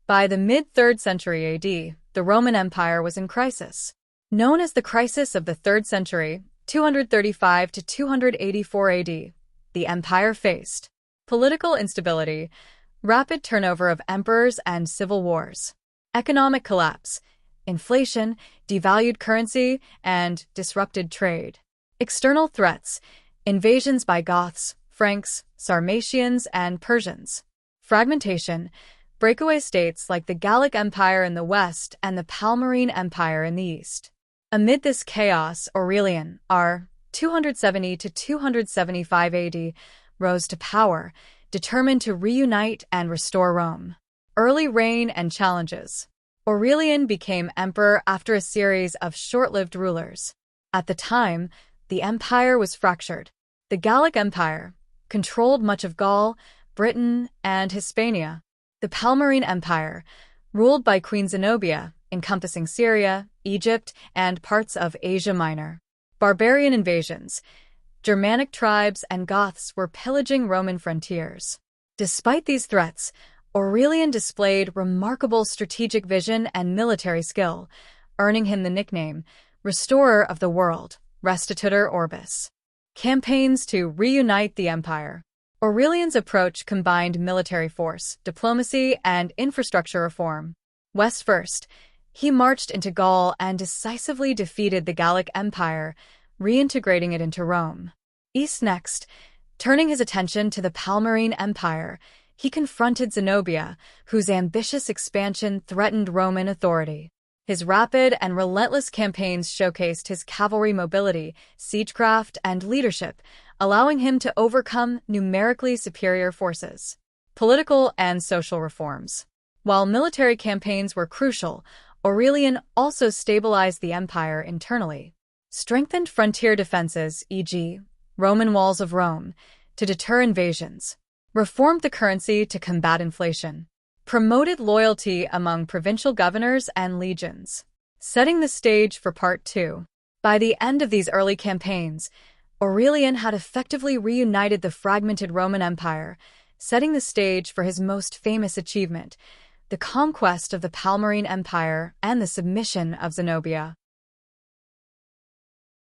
By the mid-3rd century AD, the Roman Empire was in crisis. Known as the Crisis of the 3rd century, 235 to 284 AD, the empire faced political instability, rapid turnover of emperors and civil wars, economic collapse, inflation, devalued currency, and disrupted trade. External threats: invasions by Goths, Franks, Sarmatians, and Persians. Fragmentation: breakaway states like the Gallic Empire in the west and the Palmyrene Empire in the east. Amid this chaos, Aurelian, r. 270 to 275 AD, rose to power, determined to reunite and restore Rome. Early reign and challenges. Aurelian became emperor after a series of short-lived rulers. At the time, the empire was fractured. The Gallic Empire controlled much of Gaul, Britain, and Hispania. The Palmyrene Empire, ruled by Queen Zenobia, encompassing Syria, Egypt, and parts of Asia Minor. Barbarian invasions. Germanic tribes and Goths were pillaging Roman frontiers. Despite these threats, Aurelian displayed remarkable strategic vision and military skill, earning him the nickname Restorer of the World, Restitutor Orbis. Campaigns to reunite the empire. Aurelian's approach combined military force, diplomacy, and infrastructure reform. West first, he marched into Gaul and decisively defeated the Gallic Empire, reintegrating it into Rome. East next, turning his attention to the Palmyrene Empire, he confronted Zenobia, whose ambitious expansion threatened Roman authority. His rapid and relentless campaigns showcased his cavalry mobility, siegecraft, and leadership, allowing him to overcome numerically superior forces. Political and social reforms. While military campaigns were crucial, Aurelian also stabilized the empire internally. Strengthened frontier defenses, e.g., Roman walls of Rome, to deter invasions. Reformed the currency to combat inflation. Promoted loyalty among provincial governors and legions. Setting the stage for Part 2. By the end of these early campaigns, Aurelian had effectively reunited the fragmented Roman Empire, setting the stage for his most famous achievement, the conquest of the Palmyrene Empire and the submission of Zenobia.